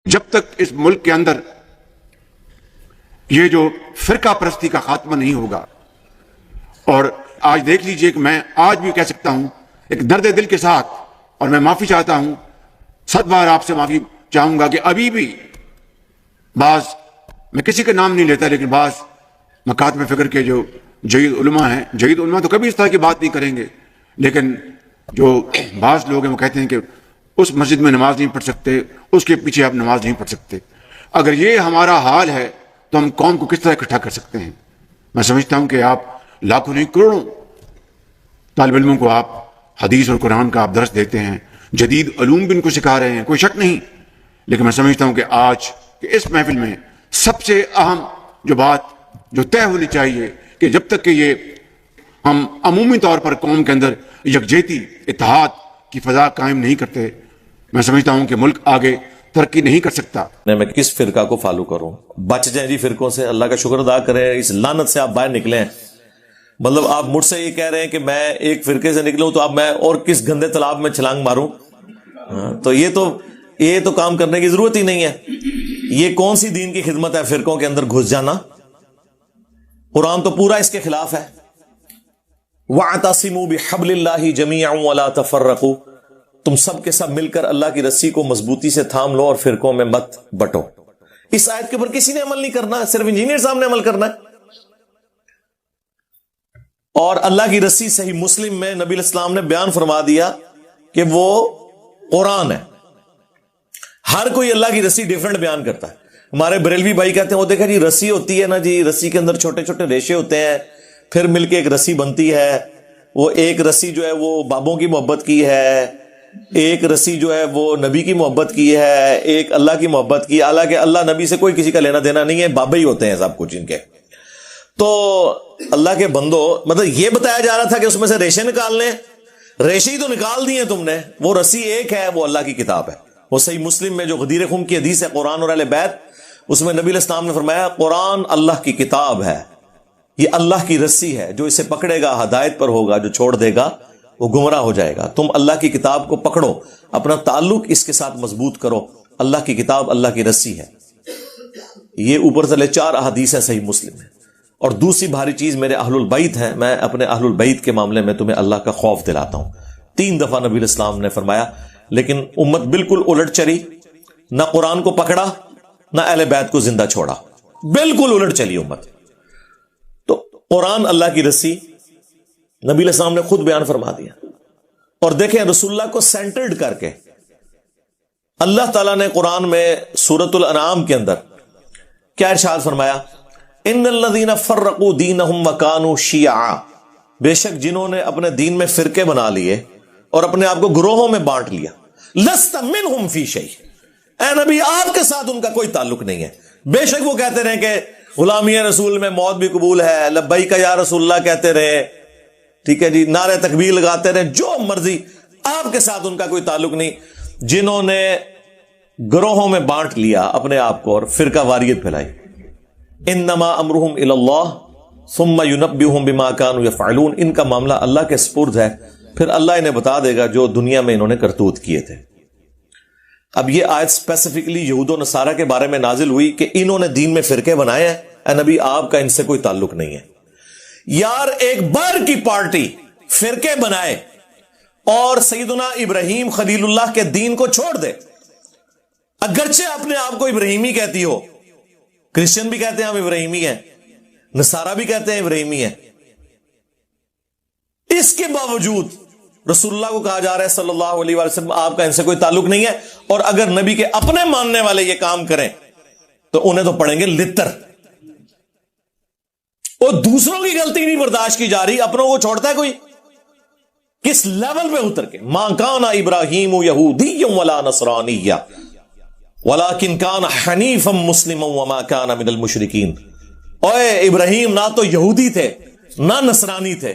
جب تک اس ملک کے اندر یہ جو فرقہ پرستی کا خاتمہ نہیں ہوگا، اور آج دیکھ لیجئے کہ میں آج بھی کہہ سکتا ہوں ایک درد دل کے ساتھ، اور میں معافی چاہتا ہوں، 100 بار آپ سے معافی چاہوں گا کہ ابھی بھی بعض، میں کسی کا نام نہیں لیتا، لیکن بعض مکاتب فکر کے جو جید علماء ہیں، جید علماء تو کبھی اس طرح کی بات نہیں کریں گے، لیکن جو بعض لوگ ہیں وہ کہتے ہیں کہ اس مسجد میں نماز نہیں پڑھ سکتے، اس کے پیچھے آپ نماز نہیں پڑھ سکتے۔ اگر یہ ہمارا حال ہے تو ہم قوم کو کس طرح اکٹھا کر سکتے ہیں؟ میں سمجھتا ہوں کہ آپ لاکھوں نہیں کروڑوں طالب علموں کو آپ حدیث اور قرآن کا آپ درس دیتے ہیں، جدید علوم بھی ان کو سکھا رہے ہیں، کوئی شک نہیں، لیکن میں سمجھتا ہوں کہ آج کہ اس محفل میں سب سے اہم جو بات جو طے ہونی چاہیے کہ جب تک کہ یہ ہم عمومی طور پر قوم کے اندر یکجہتی، اتحاد کی فضا قائم نہیں کرتے، میں سمجھتا ہوں کہ ملک آگے ترقی نہیں کر سکتا۔ میں کس فرقہ کو فالو کروں؟ بچ جائیں جی فرقوں سے، اللہ کا شکر ادا کریں، اس لعنت سے آپ باہر نکلیں۔ مطلب آپ مجھ سے یہ کہہ رہے ہیں کہ میں ایک فرقے سے نکلوں تو اب میں اور کس گندے تالاب میں چھلانگ ماروں؟ تو یہ تو کام کرنے کی ضرورت ہی نہیں ہے۔ یہ کون سی دین کی خدمت ہے فرقوں کے اندر گھس جانا؟ قرآن تو پورا اس کے خلاف ہے۔ وَاعْتَصِمُوا بِحَبْلِ اللَّهِ جَمِيعًا وَلَا تَفَرَّقُوا، تم سب کے سب مل کر اللہ کی رسی کو مضبوطی سے تھام لو اور فرقوں میں مت بٹو۔ اس آیت کے اوپر کسی نے عمل نہیں کرنا، صرف انجینئر صاحب نے عمل کرنا ہے۔ اور اللہ کی رسی صحیح مسلم میں نبی علیہ السلام نے بیان فرما دیا کہ وہ قرآن ہے۔ ہر کوئی اللہ کی رسی ڈیفرنٹ بیان کرتا ہے۔ ہمارے بریلوی بھائی کہتے ہیں وہ دیکھا جی رسی ہوتی ہے نا جی، رسی کے اندر چھوٹے چھوٹے ریشے ہوتے ہیں، پھر مل کے ایک رسی بنتی ہے۔ وہ ایک رسی جو ہے وہ بابوں کی محبت کی ہے، ایک رسی جو ہے وہ نبی کی محبت کی ہے، ایک اللہ کی محبت کی، حالانکہ اللہ نبی سے کوئی کسی کا لینا دینا نہیں ہے، بابے ہی ہوتے ہیں سب کچھ ان کے۔ تو اللہ کے بندو، مطلب یہ بتایا جا رہا تھا کہ اس میں سے ریشے نکال لیں، ریشے ہی تو نکال دیے تم نے، وہ رسی ایک ہے، وہ اللہ کی کتاب ہے۔ وہ صحیح مسلم میں جو غدیر خم کی حدیث ہے قرآن اور اہل بیت، اس میں نبی علیہ السلام نے فرمایا قرآن اللہ کی کتاب ہے، یہ اللہ کی رسی ہے، جو اسے پکڑے گا ہدایت پر ہوگا، جو چھوڑ دے گا وہ گمراہ ہو جائے گا۔ تم اللہ کی کتاب کو پکڑو، اپنا تعلق اس کے ساتھ مضبوط کرو، اللہ کی کتاب اللہ کی رسی ہے۔ یہ اوپر سے 4 احادیث ہیں صحیح مسلم میں۔ اور دوسری بھاری چیز میرے اہل البیت ہیں، میں اپنے اہل البیت کے معاملے میں تمہیں اللہ کا خوف دلاتا ہوں۔ 3 دفعہ نبی علیہ السلام نے فرمایا، لیکن امت بالکل الٹ چلی، نہ قرآن کو پکڑا نہ اہل بیت کو زندہ چھوڑا، بالکل الٹ چلی امت۔ تو قرآن اللہ کی رسی نبی علیہ السلام نے خود بیان فرما دیا۔ اور دیکھیں رسول اللہ کو سینٹرڈ کر کے اللہ تعالیٰ نے قرآن میں سورۃ الانعام کے اندر کیا ارشاد فرمایا؟ ان الذین فرقوا دینہم وکانوا شیعا، بے شک جنہوں نے اپنے دین میں فرقے بنا لیے اور اپنے آپ کو گروہوں میں بانٹ لیا، لست منہم فی شیء، اے نبی آپ کے ساتھ ان کا کوئی تعلق نہیں ہے۔ بے شک وہ کہتے رہے کہ غلامی رسول میں موت بھی قبول ہے، لبیک یا رسول اللہ کہتے رہے، ٹھیک ہے جی، نعرے تکبیر لگاتے رہے، جو مرضی، آپ کے ساتھ ان کا کوئی تعلق نہیں۔ جنہوں نے گروہوں میں بانٹ لیا اپنے آپ کو اور فرقہ واریت پھیلائی، انما امرہم الی اللہ ثم ینبئہم بما کانوا یفعلون، ان کا معاملہ اللہ کے سپرد ہے، پھر اللہ انہیں بتا دے گا جو دنیا میں انہوں نے کرتوت کیے تھے۔ اب یہ آیت اسپیسیفکلی یہود و نصارہ کے بارے میں نازل ہوئی کہ انہوں نے دین میں فرقے بنائے ہیں، اے نبی آپ کا ان سے کوئی تعلق نہیں ہے۔ یار ایک بار کی پارٹی فرقے بنائے اور سیدنا ابراہیم خلیل اللہ کے دین کو چھوڑ دے، اگرچہ اپنے آپ کو ابراہیمی کہتی ہو، کرسچن بھی کہتے ہیں ہم ابراہیمی ہیں، نصارہ بھی کہتے ہیں ابراہیمی ہیں، اس کے باوجود رسول اللہ کو کہا جا رہا ہے صلی اللہ علیہ وسلم آپ کا ان سے کوئی تعلق نہیں ہے۔ اور اگر نبی کے اپنے ماننے والے یہ کام کریں تو انہیں تو پڑیں گے لتر۔ اور دوسروں کی غلطی نہیں برداشت کی جا رہی، اپنوں کو چھوڑتا ہے کوئی؟ کس لیول پہ اتر کے؟ ما کان ابراہیم یہودی ولا نصرانی ولکن کان حنیفا مسلما وما کان من المشرکین۔ اوے ابراہیم نہ تو یہودی تھے نہ نصرانی تھے،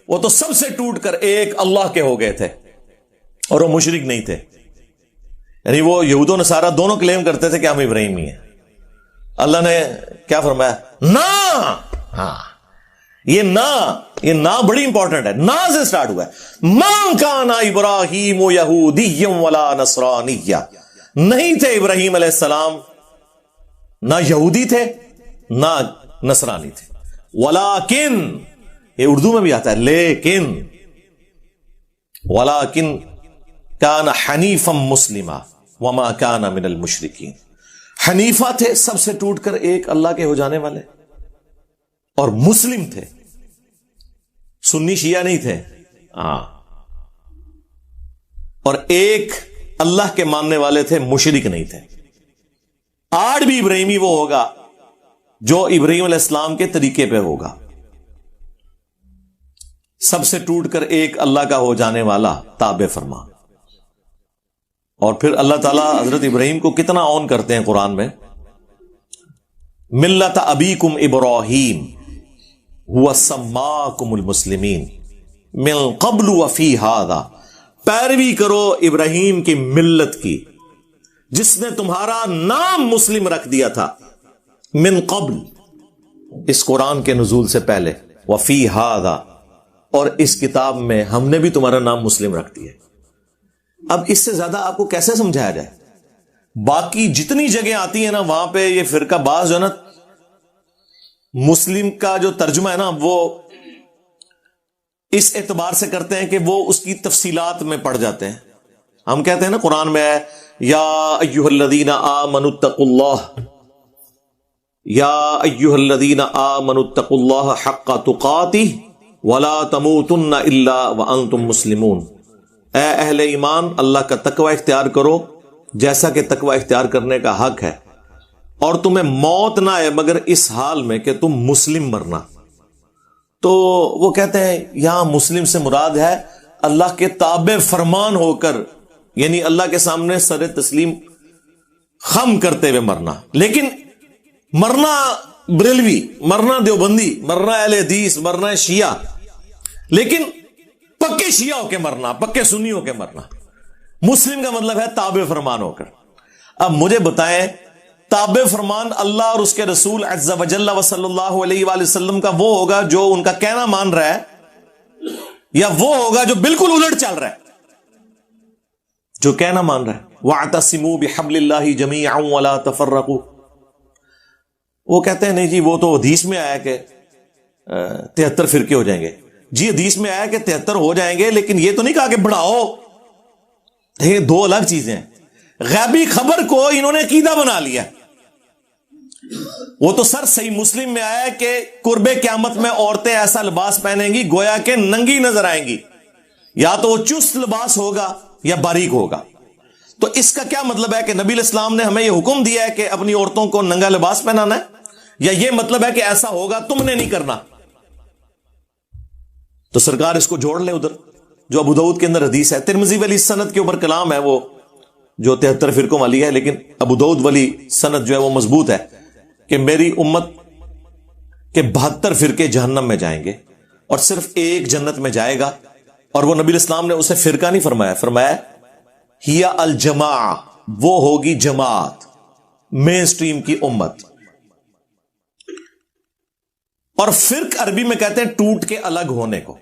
وہ تو سب سے ٹوٹ کر ایک اللہ کے ہو گئے تھے، اور وہ مشرک نہیں تھے۔ یعنی وہ یہود و نصارہ دونوں کلیم کرتے تھے کہ ہم ابراہیمی ہیں۔ اللہ نے کیا فرمایا؟ نہ، ہاں یہ نہ بڑی امپورٹنٹ ہے، نہ سے سٹارٹ ہوا ہے۔ ما کان ابراہیم یہودی ولا نصرانی، نہیں تھے ابراہیم علیہ السلام نہ یہودی تھے نہ نصرانی تھے. ولیکن، یہ اردو میں بھی آتا ہے لیکن، ولیکن کان حنیفا مسلما وما کان من المشرکین. حنیفہ تھے، سب سے ٹوٹ کر ایک اللہ کے ہو جانے والے، اور مسلم تھے، سنی شیعہ نہیں تھے. اور ایک اللہ کے ماننے والے تھے، مشرک نہیں تھے. آج بھی ابراہیمی وہ ہوگا جو ابراہیم علیہ السلام کے طریقے پہ ہوگا، سب سے ٹوٹ کر ایک اللہ کا ہو جانے والا، تابع فرما. اور پھر اللہ تعالیٰ حضرت ابراہیم کو کتنا آن کرتے ہیں قرآن میں. ملت ابیکم ابراہیم هو سماکم المسلمین من قبل وفی ھذا. پیروی کرو ابراہیم کی ملت کی جس نے تمہارا نام مسلم رکھ دیا تھا، من قبل، اس قرآن کے نزول سے پہلے، وفی ھذا، اور اس کتاب میں ہم نے بھی تمہارا نام مسلم رکھ دیا. اب اس سے زیادہ آپ کو کیسے سمجھایا جائے؟ باقی جتنی جگہیں آتی ہیں نا وہاں پہ یہ فرقہ باز جو ہے نا، مسلم کا جو ترجمہ ہے نا وہ اس اعتبار سے کرتے ہیں کہ وہ اس کی تفصیلات میں پڑ جاتے ہیں. ہم کہتے ہیں نا قرآن میں ہے یا ایھا الذین آمنوا اتقوا اللہ، یا ایھا الذین آمنوا اتقوا اللہ حق تقاتہ ولا تموتن الا وانتم مسلمون. اے اہل ایمان، اللہ کا تقوی اختیار کرو جیسا کہ تقوی اختیار کرنے کا حق ہے، اور تمہیں موت نہ آئے مگر اس حال میں کہ تم مسلم مرنا. تو وہ کہتے ہیں یہاں مسلم سے مراد ہے اللہ کے تابع فرمان ہو کر، یعنی اللہ کے سامنے سر تسلیم خم کرتے ہوئے مرنا. لیکن مرنا بریلوی، مرنا دیوبندی، مرنا اہل حدیث، مرنا شیعہ، لیکن پکے شیعہ ہو کے مرنا، پکے سنی ہو کے مرنا. مسلم کا مطلب ہے تابع فرمان ہو کر. اب مجھے بتائیں، تابع فرمان اللہ اور اس کے رسول عز و جل و صلی اللہ علیہ وآلہ وسلم کا وہ ہوگا جو ان کا کہنا مان رہا ہے، یا وہ ہوگا جو بالکل الٹ چل رہا ہے، جو کہنا مان رہا ہے وَاعْتَصِمُوا بِحَبْلِ اللَّهِ جَمِيعًا وَلَا تَفَرَّقُوا. وہ کہتے ہیں نہیں جی وہ تو حدیث میں آیا کہ 73 فرقے ہو جائیں گے. جی حدیث میں آیا کہ 73 ہو جائیں گے، لیکن یہ تو نہیں کہا کہ بڑھاؤ. یہ دو الگ چیزیں ہیں. غیبی خبر کو انہوں نے عقیدہ بنا لیا. وہ تو سر صحیح مسلم میں آیا کہ قرب قیامت میں عورتیں ایسا لباس پہنیں گی گویا کہ ننگی نظر آئیں گی، یا تو وہ چست لباس ہوگا یا باریک ہوگا. تو اس کا کیا مطلب ہے کہ نبی علیہ السلام نے ہمیں یہ حکم دیا ہے کہ اپنی عورتوں کو ننگا لباس پہنانا ہے، یا یہ مطلب ہے کہ ایسا ہوگا تم نے نہیں کرنا؟ تو سرکار اس کو جوڑ لے ادھر جو ابو داؤد کے اندر حدیث ہے. ترمذی والی سند کے اوپر کلام ہے وہ جو 73 فرقوں والی ہے، لیکن ابو داؤد والی سند جو ہے وہ مضبوط ہے کہ میری امت کے 72 فرقے جہنم میں جائیں گے اور صرف ایک جنت میں جائے گا. اور وہ نبی الاسلام نے اسے فرقہ نہیں فرمایا، فرمایا ہی الجماع، وہ ہوگی جماعت، مین سٹریم کی امت. اور فرق عربی میں کہتے ہیں ٹوٹ کے الگ ہونے کو.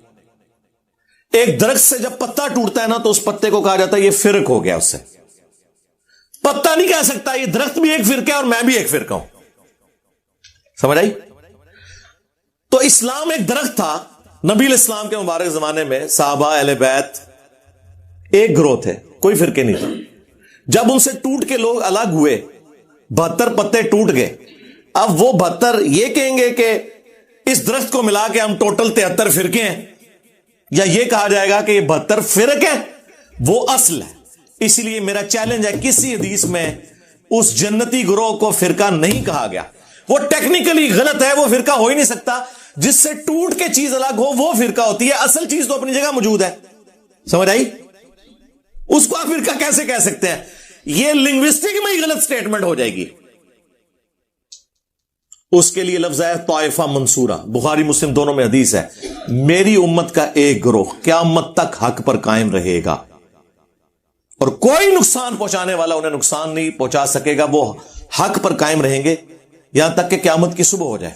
ایک درخت سے جب پتا ٹوٹتا ہے نا تو اس پتے کو کہا جاتا ہے یہ فرق ہو گیا. اس سے پتا نہیں کہہ سکتا یہ درخت بھی ایک فرقہ ہے اور میں بھی ایک فرقہ ہوں. سمجھ آئی؟ تو اسلام ایک درخت تھا. نبی علیہ السلام کے مبارک زمانے میں صحابہ اہل بیت ایک گروہ تھے، کوئی فرقے نہیں تھا. جب ان سے ٹوٹ کے لوگ الگ ہوئے، 72 پتے ٹوٹ گئے، اب وہ 72 یہ کہیں گے کہ اس درخت کو ملا کے ہم ٹوٹل 73 فرقے ہیں، یا یہ کہا جائے گا کہ یہ 72 فرق ہیں، وہ اصل ہے. اس لیے میرا چیلنج ہے، کسی حدیث میں اس جنتی گروہ کو فرقہ نہیں کہا گیا. وہ ٹیکنیکلی غلط ہے، وہ فرقہ ہو ہی نہیں سکتا. جس سے ٹوٹ کے چیز الگ ہو وہ فرقہ ہوتی ہے، اصل چیز تو اپنی جگہ موجود ہے. سمجھ آئی؟ اس کو آپ فرقہ کیسے کہہ سکتے ہیں؟ یہ لنگوسٹک میں ہی غلط سٹیٹمنٹ ہو جائے گی. اس کے لیے لفظ ہے طائفہ منصورہ. بخاری مسلم دونوں میں حدیث ہے، میری امت کا ایک گروہ قیامت تک حق پر قائم رہے گا اور کوئی نقصان پہنچانے والا انہیں نقصان نہیں پہنچا سکے گا. وہ حق پر قائم رہیں گے یہاں تک کہ قیامت کی صبح ہو جائے.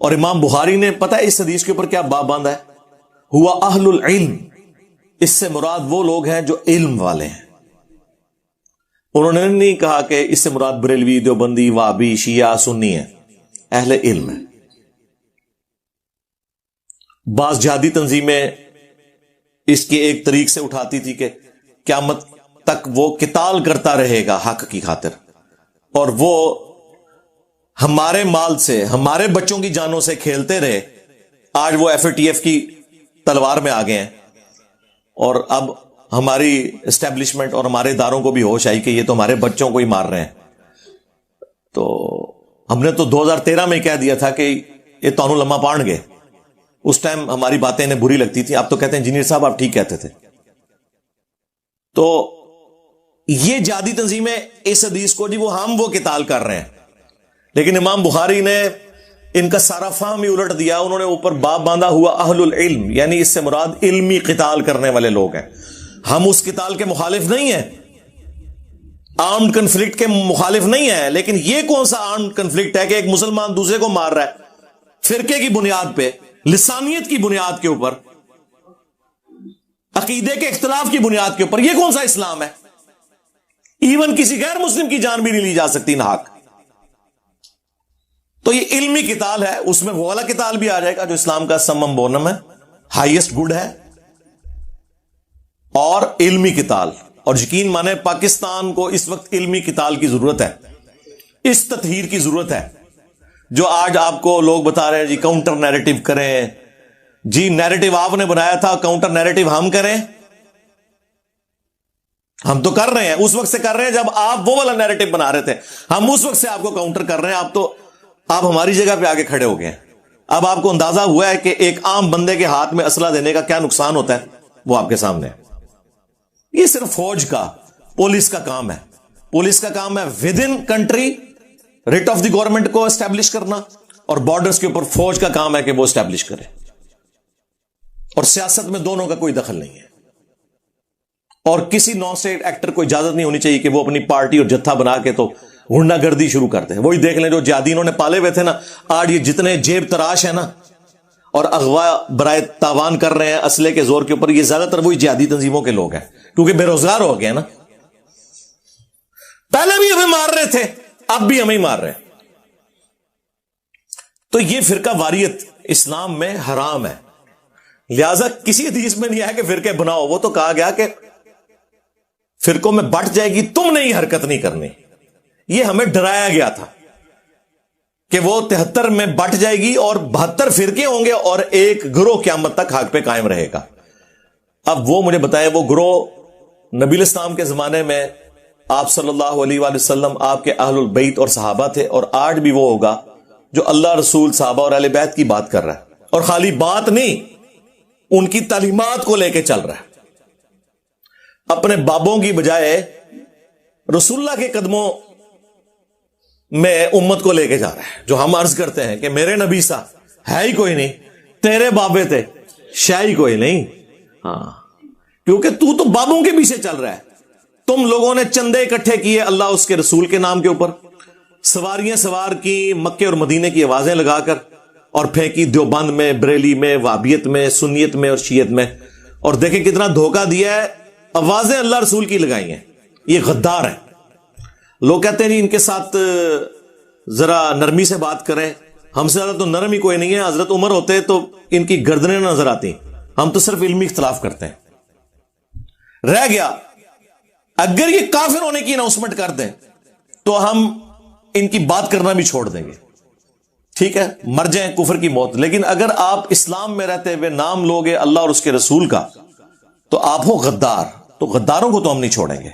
اور امام بخاری نے پتہ ہے اس حدیث کے اوپر کیا باب باندھا ہے؟ ہوا اہل العلم. اس سے مراد وہ لوگ ہیں جو علم والے ہیں. انہوں نے نہیں کہا کہ اس سے مراد بریلوی، دیوبندی، وہابی، شیعہ، سنی ہے، اہل علم ہے۔ بعض جہادی تنظیمیں اس کے ایک طریق سے اٹھاتی تھی کہ قیامت تک وہ قتال کرتا رہے گا حق کی خاطر، اور وہ ہمارے مال سے، ہمارے بچوں کی جانوں سے کھیلتے رہے۔ آج وہ FATF کی تلوار میں آ گئے ہیں، اور اب ہماری اسٹیبلشمنٹ اور ہمارے اداروں کو بھی ہوش آئی کہ یہ تو ہمارے بچوں کو ہی مار رہے ہیں۔ تو ہم نے تو 2013 میں کہہ دیا تھا کہ یہ تانوں لمحہ پان گئے۔ اس ٹائم ہماری باتیں انہیں بری لگتی تھی، اب تو کہتے ہیں انجینئر صاحب آپ ٹھیک کہتے تھے۔ تو یہ جہادی تنظیمیں اس حدیث کو وہ قتال کر رہے ہیں، لیکن امام بخاری نے ان کا سارا فہم ہی الٹ دیا۔ انہوں نے اوپر باب باندھا ہوا اہل العلم، یعنی اس سے مراد علمی قتال کرنے والے لوگ ہیں۔ ہم اس قتال کے مخالف نہیں ہیں، آرمڈ کنفلکٹ کے مخالف نہیں ہیں، لیکن یہ کون سا آرمڈ کنفلکٹ ہے کہ ایک مسلمان دوسرے کو مار رہا ہے فرقے کی بنیاد پہ، لسانیت کی بنیاد کے اوپر، عقیدے کے اختلاف کی بنیاد کے اوپر؟ یہ کون سا اسلام ہے؟ ایون کسی غیر مسلم کی جان بھی نہیں لی جا سکتی ناحق۔ تو یہ علمی قتال ہے، اس میں وہ والا قتال بھی آ جائے گا جو اسلام کا سمم بونم ہے، ہائیسٹ گڈ ہے، اور علمی قتال۔ اور یقین مانے پاکستان کو اس وقت علمی قتال کی ضرورت ہے، اس تطہیر کی ضرورت ہے۔ جو آج آپ کو لوگ بتا رہے ہیں جی کاؤنٹر نیریٹو کریں، جی نیریٹو آپ نے بنایا تھا، کاؤنٹر نیریٹو ہم کریں؟ ہم تو کر رہے ہیں، اس وقت سے کر رہے ہیں جب آپ وہ والا نیریٹو بنا رہے تھے، ہم اس وقت سے آپ کو کاؤنٹر کر رہے ہیں۔ آپ ہماری جگہ پہ آگے کھڑے ہو گئے ہیں۔ اب آپ کو اندازہ ہوا ہے کہ ایک عام بندے کے ہاتھ میں اسلحہ دینے کا کیا نقصان ہوتا ہے، وہ آپ کے سامنے ہے۔ یہ صرف فوج کا، پولیس کا کام ہے۔ پولیس کا کام ہے with in country rate of the government کو اسٹیبلش کرنا، اور بارڈرز کے اوپر فوج کا کام ہے کہ وہ اسٹیبلش کرے۔ اور سیاست میں دونوں کا کوئی دخل نہیں ہے، اور کسی نان اسٹیٹ ایکٹر کو اجازت نہیں ہونی چاہیے کہ وہ اپنی پارٹی اور جتھا بنا کے تو غنڈہ گردی شروع کرتے ہیں۔ وہی دیکھ لیں جو جہادی انہوں نے پالے ہوئے تھے نا، آج یہ جتنے جیب تراش ہیں نا اور اغوا برائے تاوان کر رہے ہیں اسلحے کے زور کے اوپر، یہ زیادہ تر وہی جہادی تنظیموں کے لوگ ہیں، کیونکہ بے روزگار ہو گئے نا۔ پہلے بھی ہمیں مار رہے تھے، اب بھی ہمیں مار رہے ہیں۔ تو یہ فرقہ واریت اسلام میں حرام ہے، لہذا کسی حدیث میں نہیں آیا کہ فرقے بناؤ۔ وہ تو کہا گیا کہ فرقوں میں بٹ جائے گی، تم نے یہ حرکت نہیں کرنی۔ یہ ہمیں ڈرایا گیا تھا کہ وہ 73 میں بٹ جائے گی اور 72 فرقے ہوں گے اور ایک گروہ قیامت تک حق پہ قائم رہے گا۔ اب وہ مجھے بتائیں، وہ گروہ نبی الاسلام کے زمانے میں آپ صلی اللہ علیہ وآلہ وسلم، آپ کے اہل البیت اور صحابہ تھے، اور آج بھی وہ ہوگا جو اللہ رسول صحابہ اور اہل بیت کی بات کر رہا ہے، اور خالی بات نہیں، ان کی تعلیمات کو لے کے چل رہا ہے، اپنے بابوں کی بجائے رسول اللہ کے قدموں میں امت کو لے کے جا رہا ہے۔ جو ہم عرض کرتے ہیں کہ میرے نبی سا ہے ہی کوئی نہیں، تیرے بابے تھے شاہی کوئی نہیں۔ ہاں، کیونکہ تو بابوں کے پیچھے چل رہا ہے۔ تم لوگوں نے چندے اکٹھے کیے اللہ اس کے رسول کے نام کے اوپر، سواریاں سوار کی مکے اور مدینے کی آوازیں لگا کر، اور پھینکی دیوبند میں، بریلی میں، وہابیت میں، سنیت میں اور شیعت میں، اور دیکھیں کتنا دھوکہ دیا ہے، آوازیں اللہ رسول کی لگائی ہیں۔ یہ غدار ہیں۔ لوگ کہتے ہیں جی ان کے ساتھ ذرا نرمی سے بات کریں، ہم سے زیادہ تو نرم ہی کوئی نہیں ہے، حضرت عمر ہوتے تو ان کی گردنیں نظر آتی، ہم تو صرف علمی اختلاف کرتے ہیں۔ رہ گیا اگر یہ کافر ہونے کی اناؤنسمنٹ کر دیں تو ہم ان کی بات کرنا بھی چھوڑ دیں گے، ٹھیک ہے، مر جائیں کفر کی موت۔ لیکن اگر آپ اسلام میں رہتے ہوئے نام لوگے اللہ اور اس کے رسول کا تو آپ ہو غدار، تو غداروں کو تو ہم نہیں چھوڑیں گے۔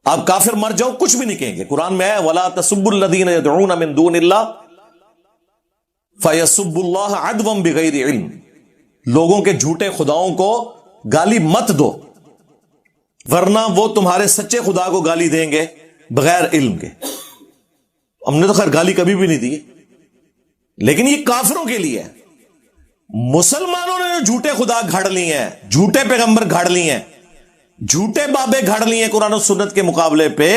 آپ کافر مر جاؤ کچھ بھی نہیں کہیں گے۔ قرآن میں ہے وَلَا تَسُبُّوا الَّذِينَ يَدْعُونَ مِن دُونِ اللَّهِ فَيَسُبُّوا اللَّهَ عَدْوًا بِغَيْرِ عِلْمٍ، لوگوں کے جھوٹے خداؤں کو گالی مت دو، ورنہ وہ تمہارے سچے خدا کو گالی دیں گے بغیر علم کے۔ ہم نے تو خیر گالی کبھی بھی نہیں دی، لیکن یہ کافروں کے لیے ہے۔ مسلمانوں نے جو جھوٹے خدا گھڑ لی ہیں، جھوٹے پیغمبر گھڑ لی ہیں، جھوٹے بابے گھڑ لی ہیں قرآن و سنت کے مقابلے پہ،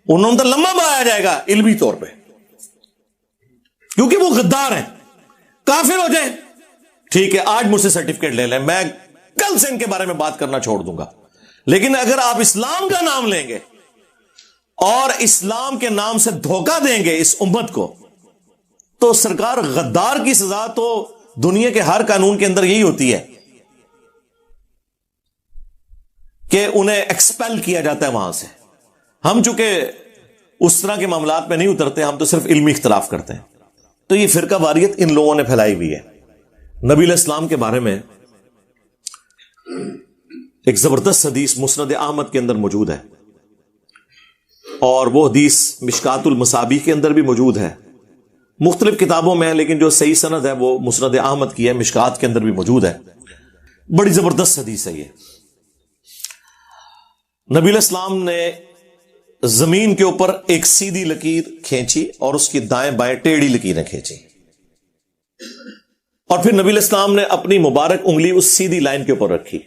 انہوں نے تو لمبا بنایا جائے گا علمی طور پہ، کیونکہ وہ غدار ہیں۔ کافر ہو جائیں ٹھیک ہے، آج مجھ سے سرٹیفکیٹ لے لیں، میں کل سے ان کے بارے میں بات کرنا چھوڑ دوں گا، لیکن اگر آپ اسلام کا نام لیں گے اور اسلام کے نام سے دھوکہ دیں گے اس امت کو، تو سرکار غدار کی سزا تو دنیا کے ہر قانون کے اندر یہی ہوتی ہے کہ انہیں ایکسپیل کیا جاتا ہے وہاں سے. ہم چونکہ اس طرح کے معاملات میں نہیں اترتے، ہم تو صرف علمی اختلاف کرتے ہیں. تو یہ فرقہ واریت ان لوگوں نے پھیلائی ہوئی ہے. نبی علیہ السلام کے بارے میں ایک زبردست حدیث مسند احمد کے اندر موجود ہے، اور وہ حدیث مشکات المصابیح کے اندر بھی موجود ہے، مختلف کتابوں میں ہے، لیکن جو صحیح سند ہے وہ مسند احمد کی ہے، مشکات کے اندر بھی موجود ہے. بڑی زبردست حدیث ہے یہ. نبی علیہ السلام نے زمین کے اوپر ایک سیدھی لکیر کھینچی اور اس کی دائیں بائیں ٹیڑھی لکیریں کھینچی، اور پھر نبی علیہ السلام نے اپنی مبارک انگلی اس سیدھی لائن کے اوپر رکھی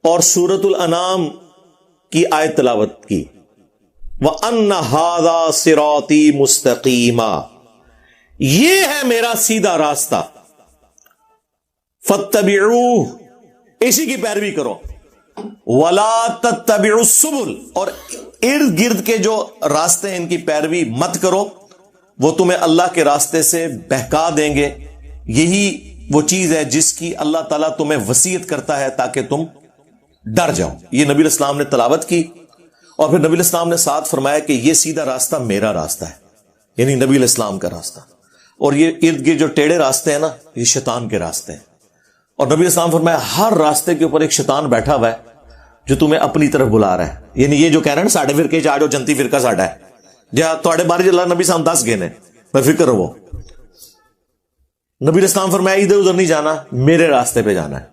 اور سورۃ الانعام کی آیت تلاوت کی، وَأَنَّ هَذَا صِرَاطِي مُسْتَقِيمًا، یہ ہے میرا سیدھا راستہ، فَاتَّبِعُوهُ، اسی کی پیروی کرو، وَلَا تَتَّبِعُوا السُّبُلَ، اور ارد گرد کے جو راستے ہیں ان کی پیروی مت کرو، وہ تمہیں اللہ کے راستے سے بہکا دیں گے. یہی وہ چیز ہے جس کی اللہ تعالیٰ تمہیں وصیت کرتا ہے تاکہ تم ڈر جاؤ. یہ نبی علیہ السلام نے تلاوت کی، اور پھر نبی علیہ السلام نے ساتھ فرمایا کہ یہ سیدھا راستہ میرا راستہ ہے، یعنی نبی علیہ السلام کا راستہ، اور یہ ارد گرد جو ٹیڑھے راستے ہیں نا، یہ شیطان کے راستے ہیں. اور نبی علیہ السلام فرمایا ہر راستے کے اوپر ایک شیطان بیٹھا ہوا ہے جو تمہیں اپنی طرف بلا رہا ہے. یعنی یہ جو کہہ رہے ہیں نا ساڈے فرقے چ آ جاؤ، جنتی فرقہ ساڈا ہے، جہاں تھوڑے بارے اللہ نبی صاحب 10 گئے نے، میں فکر رہو. نبی علیہ السلام فرمایا ادھر ادھر نہیں جانا، میرے راستے پہ جانا ہے.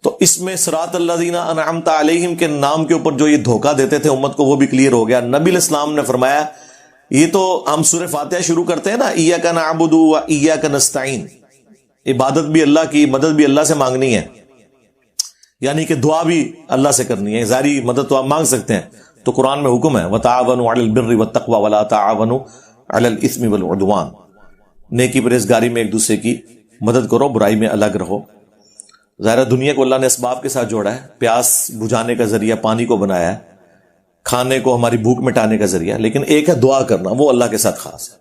تو اس میں صراط الذین انعمت علیہم کے نام کے اوپر جو یہ دھوکہ دیتے تھے امت کو، وہ بھی کلیئر ہو گیا. نبی علیہ السلام نے فرمایا یہ تو ہم سورہ فاتحہ شروع کرتے ہیں نا، ایاک نعبد و ایاک نستعین، عبادت بھی اللہ کی، مدد بھی اللہ سے مانگنی ہے، یعنی کہ دعا بھی اللہ سے کرنی ہے. ظاہری مدد تو آپ مانگ سکتے ہیں، تو قرآن میں حکم ہے وَتَعَاوَنُوا عَلَى الْبِرِّ وَالتَّقْوَى وَلَا تَعَاوَنُوا عَلَى الْإِثْمِ وَالْعُدْوَانِ، نیکی پرہیزگاری میں ایک دوسرے کی مدد کرو، برائی میں الگ رہو. ظاہر دنیا کو اللہ نے اسباب کے ساتھ جوڑا ہے، پیاس بجھانے کا ذریعہ پانی کو بنایا ہے، کھانے کو ہماری بھوک مٹانے کا ذریعہ، لیکن ایک ہے دعا کرنا، وہ اللہ کے ساتھ خاص ہے.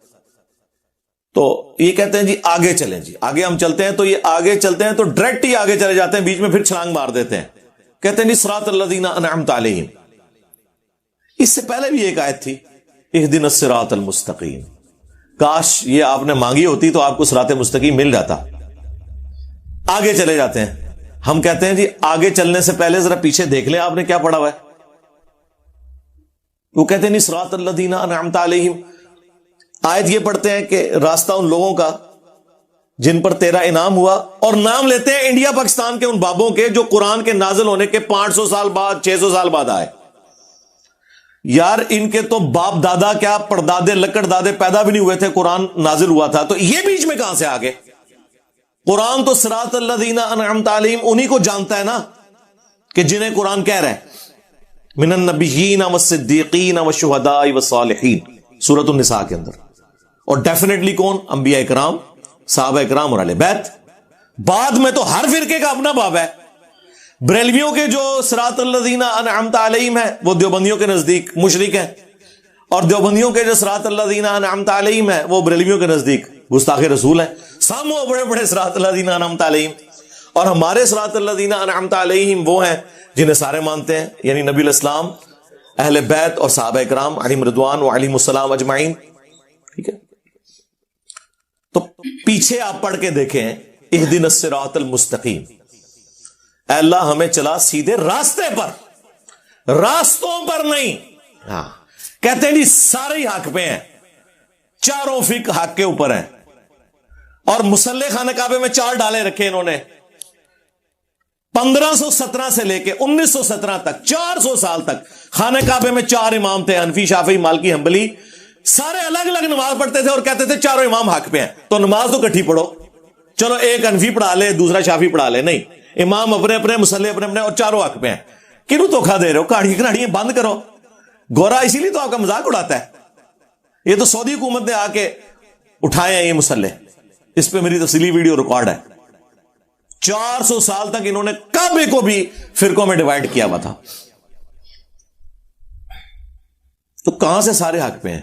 تو یہ کہتے ہیں جی آگے چلیں، جی آگے ہم چلتے ہیں، تو یہ آگے چلتے ہیں تو ڈائریکٹ ہی آگے چلے جاتے ہیں، بیچ میں پھر چھلانگ مار دیتے ہیں، کہتے ہیں جی صراط الذین انعمت علیہم. اس سے پہلے بھی ایک آیت تھی اہدنا الصراط المستقیم، کاش یہ آپ نے مانگی ہوتی تو آپ کو صراط مستقیم مل جاتا. آگے چلے جاتے ہیں. ہم کہتے ہیں جی آگے چلنے سے پہلے ذرا پیچھے دیکھ لیں آپ نے کیا پڑھا ہوا ہے. وہ کہتے ہیں نہیں صراط الذین انعمت علیہم، آیت یہ پڑھتے ہیں کہ راستہ ان لوگوں کا جن پر تیرا انعام ہوا، اور نام لیتے ہیں انڈیا پاکستان کے ان بابوں کے جو قرآن کے نازل ہونے کے 500 سال بعد 600 سال بعد آئے. یار ان کے تو باپ دادا کیا پردادے لکڑ دادے پیدا بھی نہیں ہوئے تھے، قرآن نازل ہوا تھا، تو یہ بیچ میں کہاں سے آ گئے؟ قرآن تو صراط الذین انعمت علیہم انہی کو جانتا ہے نا کہ جنہیں قرآن کہہ رہا ہے من النبیین والصدیقین والشہداء والصالحین، سورۃ النساء کے اندر. اور ڈیفینیٹلی کون؟ انبیاء اکرام، صحابہ اکرام اور اہل بیت. بعد میں تو ہر فرقے کا اپنا باب ہے. بریلویوں کے جو صراط الذین انعمت علیہم ہے وہ دیوبندیوں کے نزدیک مشرک ہیں، اور دیوبندیوں کے جو صراط الذین انعمت علیہم ہے وہ بریلویوں کے نزدیک گستاخ رسول ہیں. سامو بڑے بڑے صراط الذین انعمت علیہم، اور ہمارے صراط الذین انعمت علیہم وہ ہیں جنہیں سارے مانتے ہیں، یعنی نبی علیہ السلام، اہل بیت اور صحابہ اکرام علیہم رضوان و علیہم السلام اجمعین. ٹھیک ہے، تو پیچھے آپ پڑھ کے دیکھیں اہدنا الصراط المستقیم، اے اللہ ہمیں چلا سیدھے راستے پر، راستوں پر نہیں. ہاں کہتے ہیں جی سارے ہی حق پہ ہیں، چاروں فقہ حق کے اوپر ہیں، اور مسلح خانہ کعبے میں 4 ڈالے رکھے انہوں نے 1517 سے لے کے 1917 تک، 400 سال تک خانہ کعبے میں 4 امام تھے، حنفی شافعی مالکی حنبلی، سارے الگ الگ نماز پڑھتے تھے اور کہتے تھے چاروں امام حق پہ ہیں. تو نماز تو کٹھی پڑھو، چلو ایک حنفی پڑھا لے دوسرا شافعی پڑھا لے، نہیں، امام اپنے اپنے، مسلح اپنے اپنے، اور چاروں حق پہ ہیں. کیوں دھوکھا دے رہے ہو؟ کہاڑیاں بند کرو. گورا اسی لیے تو آپ کا مذاق اڑاتا ہے. یہ تو سعودی حکومت نے آ کے اٹھائے ہیں یہ مسلح، اس پہ میری تفصیلی ویڈیو ریکارڈ ہے. 400 سال تک انہوں نے کعبے کو بھی فرقوں میں ڈیوائڈ کیا ہوا تھا. تو کہاں سے سارے حق پہ ہیں؟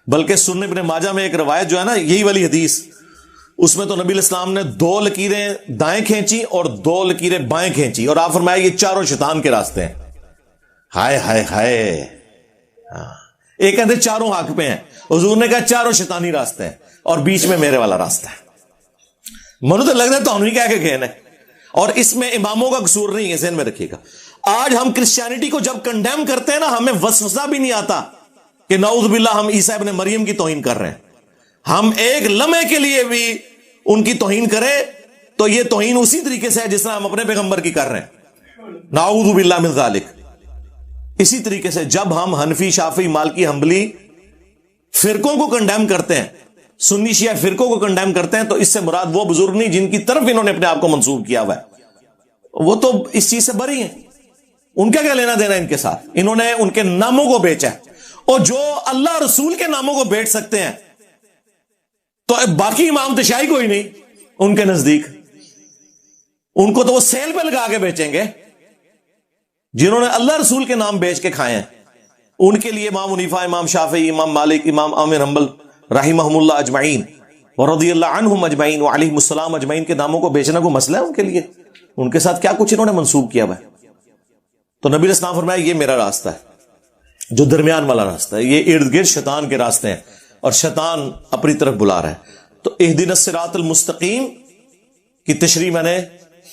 بلکہ سنن ابن ماجہ میں ایک روایت جو ہے نا یہی والی حدیث، اس میں تو نبی علیہ السلام نے 2 لکیریں دائیں کھینچی اور 2 لکیریں بائیں کھینچی، اور آپ فرمایا یہ چاروں شیطان کے راستے ہیں۔ ہائے ہائے ہائے، ایک کہتے چاروں حق پہ ہیں، حضور نے کہا چاروں شیطانی راستے ہیں اور بیچ میں میرے والا راستہ ہے۔ منو تو لگ رہا ہے تو ہم نہیں کہہ کے کہنا ہے، اور اس میں اماموں کا قصور نہیں ہے، ذہن میں رکھیے گا۔ آج ہم کرسچینٹی کو جب کنڈیم کرتے ہیں نا، ہمیں وسوسہ بھی نہیں آتا کہ نعوذ باللہ ہم عیسیٰ ابن مریم کی توہین کر رہے ہیں۔ ہم ایک لمحے کے لیے بھی ان کی توہین کریں تو یہ توہین اسی طریقے سے ہے جس طرح ہم اپنے پیغمبر کی کر رہے ہیں، نعوذ باللہ من ذالک۔ اسی طریقے سے جب ہم حنفی، شافعی، مالکی، حنبلی فرقوں کو کنڈیم کرتے ہیں، سنی شیعہ فرقوں کو کنڈیم کرتے ہیں، تو اس سے مراد وہ بزرگ نہیں جن کی طرف انہوں نے اپنے آپ کو منسوب کیا ہوا ہے، وہ تو اس چیز سے بری ہیں، ان کا کیا لینا دینا ان کے ساتھ؟ انہوں نے ان کے ناموں کو بیچا ہے، اور جو اللہ رسول کے ناموں کو بیچ سکتے ہیں تو باقی امام تشیعی کوئی نہیں ان کے نزدیک، ان کو تو وہ سیل پہ لگا کے بیچیں گے۔ جنہوں نے اللہ رسول کے نام بیچ کے کھائے ہیں ان کے لیے امام حنیفہ، امام شافعی، امام مالک، امام احمد حنبل رحمہم اللہ اجمعین ورضی اللہ عنہم اجمعین وعلیہم السلام اجمعین کے ناموں کو بیچنا کوئی مسئلہ ہے ان کے لیے؟ ان کے ساتھ کیا کچھ انہوں نے منسوب کیا ہوا ہے؟ تو نبی علیہ السلام فرمایا یہ میرا راستہ ہے جو درمیان والا راستہ ہے، یہ ارد گرد شیطان کے راستے ہیں اور شیطان اپنی طرف بلا رہا ہے۔ تو اہدنا الصراط المستقیم کی تشریح میں نے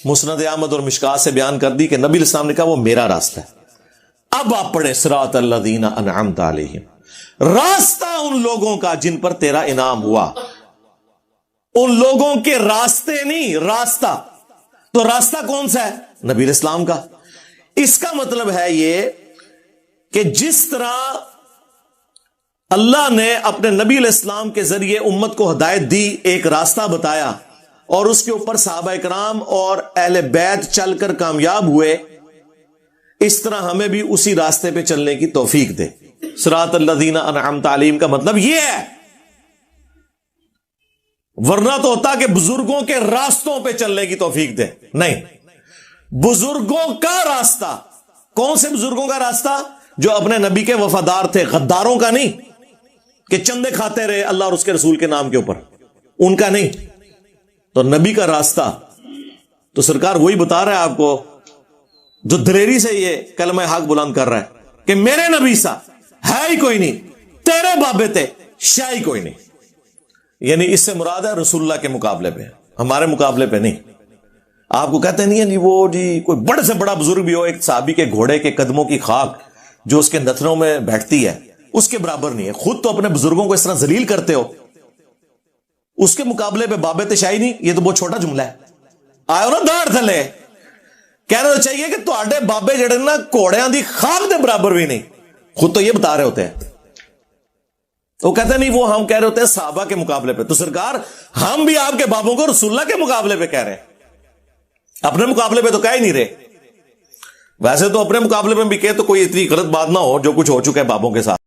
مسند احمد اور مشکات سے بیان کر دی کہ نبی علیہ السلام نے کہا وہ میرا راستہ ہے۔ اب آپ پڑھیں صراط الذین انعمت علیہم، راستہ ان لوگوں کا جن پر تیرا انعام ہوا، ان لوگوں کے راستے نہیں، راستہ۔ تو راستہ کون سا ہے؟ نبی علیہ السلام کا۔ اس کا مطلب ہے یہ کہ جس طرح اللہ نے اپنے نبی علیہ السلام کے ذریعے امت کو ہدایت دی، ایک راستہ بتایا، اور اس کے اوپر صحابہ کرام اور اہل بیت چل کر کامیاب ہوئے، اس طرح ہمیں بھی اسی راستے پہ چلنے کی توفیق دے۔ صراط الذین انعمت علیہم کا مطلب یہ ہے، ورنہ تو ہوتا کہ بزرگوں کے راستوں پہ چلنے کی توفیق دے، نہیں، بزرگوں کا راستہ۔ کون سے بزرگوں کا راستہ؟ جو اپنے نبی کے وفادار تھے، غداروں کا نہیں کہ چندے کھاتے رہے اللہ اور اس کے رسول کے نام کے اوپر، ان کا نہیں۔ تو نبی کا راستہ تو سرکار وہی بتا رہا ہے آپ کو جو دلیری سے یہ کلمہ حق بلند کر رہا ہے کہ میرے نبی سا ہے ہی کوئی نہیں، تیرے بابے تے شاہ ہی کوئی نہیں۔ یعنی اس سے مراد ہے رسول اللہ کے مقابلے پہ، ہمارے مقابلے پہ نہیں۔ آپ کو کہتے نہیں ہے جی وہ جی کوئی بڑے سے بڑا بزرگ بھی ہو، ایک صحابی کے گھوڑے کے قدموں کی خاک جو اس کے نتنوں میں بیٹھتی ہے اس کے برابر نہیں ہے۔ خود تو اپنے بزرگوں کو اس طرح ذلیل کرتے ہو، اس کے مقابلے پہ بابے تشائی نہیں، یہ تو بہت چھوٹا جملہ ہے۔ آئے نا داڑھ تھلے، کہنا تو چاہیے کہ تواڈے بابے جڑے نا گھوڑیاں دی خاک دے برابر بھی نہیں، خود تو یہ بتا رہے ہوتے ہیں۔ وہ کہتے ہیں نہیں، وہ ہم کہہ رہے ہوتے ہیں صحابہ کے مقابلے پہ، تو سرکار ہم بھی آپ کے بابوں کو رسول اللہ کے مقابلے پہ کہہ رہے ہیں، اپنے مقابلے پہ تو کہہ ہی نہیں رہے۔ ویسے تو اپنے مقابلے میں بھی کہے تو کوئی اتنی غلط بات نہ ہو جو کچھ ہو چکا ہے بابوں کے ساتھ۔